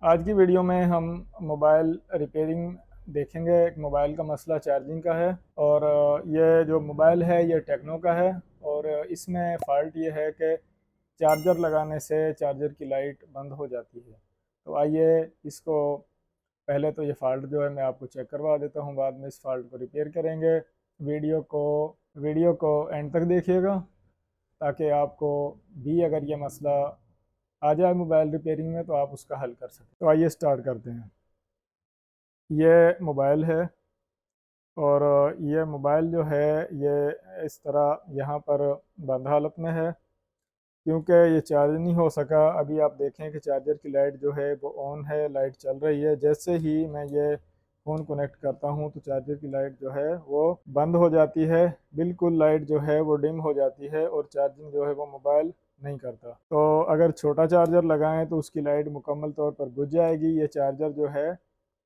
आज की वीडियो में हम मोबाइल रिपेयरिंग देखेंगे। एक मोबाइल का मसला चार्जिंग का है और ये जो मोबाइल है ये टेक्नो का है और इसमें फ़ॉल्ट ये है कि चार्जर लगाने से चार्जर की लाइट बंद हो जाती है। तो आइए इसको पहले तो ये फ़ॉल्ट जो है मैं आपको चेक करवा देता हूँ, बाद में इस फ़ॉल्ट को रिपेयर करेंगे। वीडियो को वीडियो को एंड तक देखिएगा ताकि आपको भी अगर ये मसला आ जाए मोबाइल रिपेयरिंग में तो आप उसका हल कर सकें। तो आइए स्टार्ट करते हैं। ये मोबाइल है और ये मोबाइल जो है ये इस तरह यहाँ पर बंद हालत में है क्योंकि ये चार्ज नहीं हो सका। अभी आप देखें कि चार्जर की लाइट जो है वो ऑन है, लाइट चल रही है। जैसे ही मैं ये फ़ोन कनेक्ट करता हूँ तो चार्जर की लाइट जो है वो बंद हो जाती है, बिल्कुल लाइट जो है वो डिम हो जाती है और चार्जिंग जो है वो मोबाइल नहीं करता। तो अगर छोटा चार्जर लगाएं तो उसकी लाइट मुकम्मल तौर पर बुझ जाएगी। ये चार्जर जो है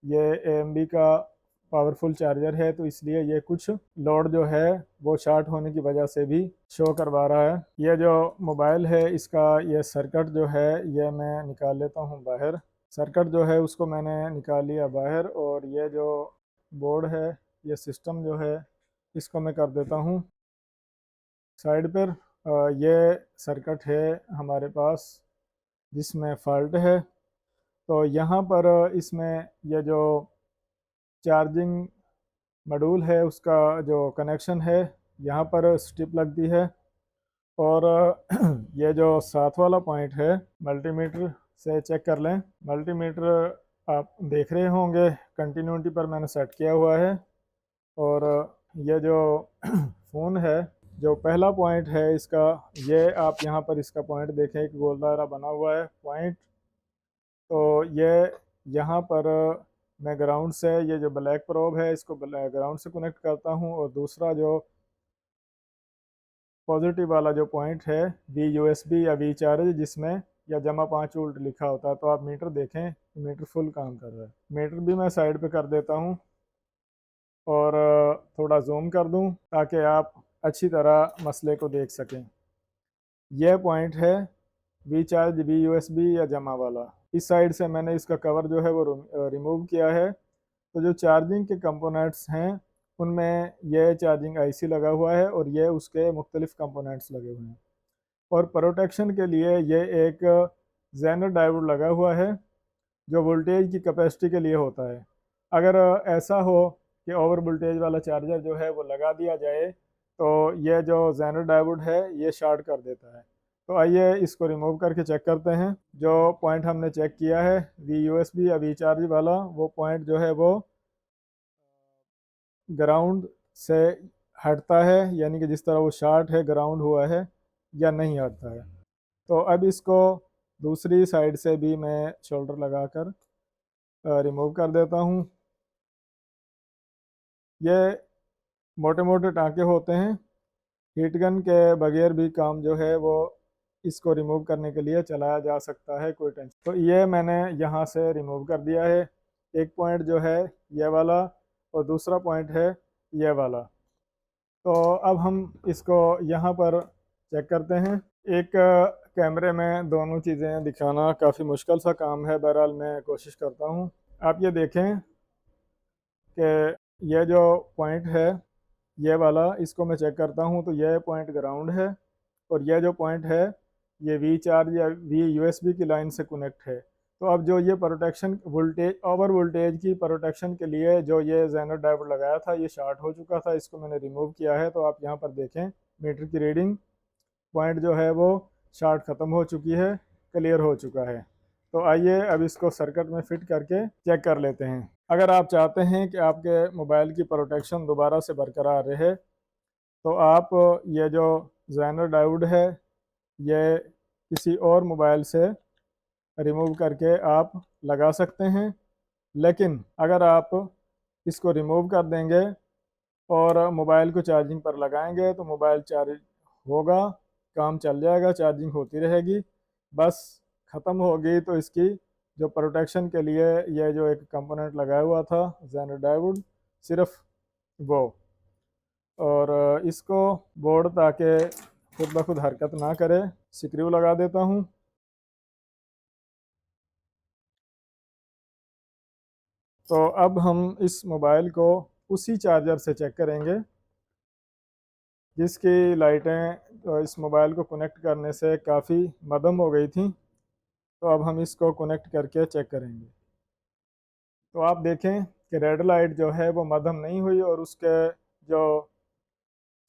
ये एएमडी का पावरफुल चार्जर है, तो इसलिए ये कुछ लोड जो है वो शॉर्ट होने की वजह से भी शो करवा रहा है। ये जो मोबाइल है इसका ये सर्किट जो है ये मैं निकाल लेता हूँ बाहर। सर्किट जो है उसको मैंने निकाल लिया बाहर और ये जो बोर्ड है, ये सिस्टम जो है इसको मैं कर देता हूँ साइड पर। ये सर्किट है हमारे पास जिसमें फॉल्ट है। तो यहाँ पर इसमें ये जो चार्जिंग मॉड्यूल है उसका जो कनेक्शन है यहाँ पर स्ट्रिप लगती है और ये जो साथ वाला पॉइंट है मल्टीमीटर से चेक कर लें। मल्टीमीटर आप देख रहे होंगे कंटिन्यूटी पर मैंने सेट किया हुआ है और ये जो फ़ोन है जो पहला पॉइंट है इसका, ये आप यहाँ पर इसका पॉइंट देखें, एक गोल दायरा बना हुआ है पॉइंट। तो ये यहाँ पर मैं ग्राउंड से ये जो ब्लैक प्रोब है इसको ग्राउंड से कनेक्ट करता हूँ और दूसरा जो पॉजिटिव वाला जो पॉइंट है वी यूएसबी या वी चार्ज जिसमें या -5 वोल्ट लिखा होता है, तो आप मीटर देखें, मीटर फुल काम कर रहा है। मीटर भी मैं साइड पे कर देता हूँ और थोड़ा जूम कर दूँ ताकि आप अच्छी तरह मसले को देख सकें। यह पॉइंट है वी चार्ज वी यूएसबी या जमा वाला। इस साइड से मैंने इसका कवर जो है वो रिमूव किया है। तो जो चार्जिंग के कंपोनेंट्स हैं उनमें यह चार्जिंग आईसी लगा हुआ है और ये उसके मुख्तलिफ कंपोनेंट्स लगे हुए हैं और प्रोटेक्शन के लिए ये एक जेनर डायोड लगा हुआ है जो वोल्टेज की कैपेसिटी के लिए होता है। अगर ऐसा हो कि ओवर वोल्टेज वाला चार्जर जो है वो लगा दिया जाए तो ये जो जेनर डायोड है ये शॉर्ट कर देता है। तो आइए इसको रिमूव करके चेक करते हैं। जो पॉइंट हमने चेक किया है वी यूएसबी या वी चार्ज वाला, वो पॉइंट जो है वो ग्राउंड से हटता है, यानी कि जिस तरह वो शॉर्ट है ग्राउंड हुआ है या नहीं हटता है। तो अब इसको दूसरी साइड से भी मैं शोल्डर लगाकर रिमूव कर देता हूँ। ये मोटे मोटे टाँके होते हैं, हीट गन के बगैर भी काम जो है वो इसको रिमूव करने के लिए चलाया जा सकता है, कोई टेंशन। तो ये मैंने यहाँ से रिमूव कर दिया है। एक पॉइंट जो है ये वाला और दूसरा पॉइंट है ये वाला। तो अब हम इसको यहाँ पर चेक करते हैं। एक कैमरे में दोनों चीज़ें दिखाना काफ़ी मुश्किल सा काम है, बहरहाल मैं कोशिश करता हूँ। आप ये देखें कि ये जो पॉइंट है ये वाला, इसको मैं चेक करता हूँ तो ये पॉइंट ग्राउंड है और ये जो पॉइंट है ये वी चार्ज या वी यूएसबी की लाइन से कनेक्ट है। तो अब जो ये प्रोटेक्शन वोल्टेज, ओवर वोल्टेज की प्रोटेक्शन के लिए जो ये जेनर डायोड लगाया था ये शॉर्ट हो चुका था, इसको मैंने रिमूव किया है। तो आप यहाँ पर देखें मीटर की रीडिंग, पॉइंट जो है वो शॉर्ट ख़त्म हो चुकी है, क्लियर हो चुका है। तो आइए अब इसको सर्किट में फिट करके चेक कर लेते हैं। अगर आप चाहते हैं कि आपके मोबाइल की प्रोटेक्शन दोबारा से बरकरार रहे तो आप ये जो जेनर डायोड है ये किसी और मोबाइल से रिमूव करके आप लगा सकते हैं। लेकिन अगर आप इसको रिमूव कर देंगे और मोबाइल को चार्जिंग पर लगाएंगे तो मोबाइल चार्ज होगा, काम चल जाएगा, चार्जिंग होती रहेगी। बस ख़त्म होगी तो इसकी जो प्रोटेक्शन के लिए ये जो एक कंपोनेंट लगाया हुआ था जेनर डायोड, सिर्फ वो, और इसको बोर्ड ताकि खुद ब खुद हरकत ना करे स्क्रू लगा देता हूँ। तो अब हम इस मोबाइल को उसी चार्जर से चेक करेंगे जिसकी लाइटें इस मोबाइल को कनेक्ट करने से काफ़ी मदम हो गई थी। तो अब हम इसको कनेक्ट करके चेक करेंगे। तो आप देखें कि रेड लाइट जो है वो मदम नहीं हुई और उसके जो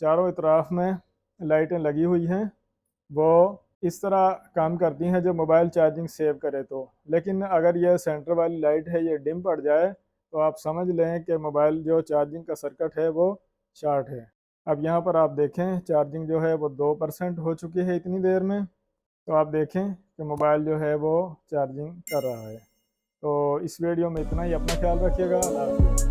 चारों इतराफ में लाइटें लगी हुई हैं वो इस तरह काम करती हैं जो मोबाइल चार्जिंग सेव करे तो। लेकिन अगर ये सेंटर वाली लाइट है ये डिम पड़ जाए तो आप समझ लें कि मोबाइल जो चार्जिंग का सर्किट है वो शॉर्ट है। अब यहाँ पर आप देखें चार्जिंग जो है वो 2% हो चुकी है इतनी देर में। तो आप देखें कि मोबाइल जो है वो चार्जिंग कर रहा है। तो इस वीडियो में इतना ही। अपना ख्याल रखिएगा। अल्लाह हाफ़िज़।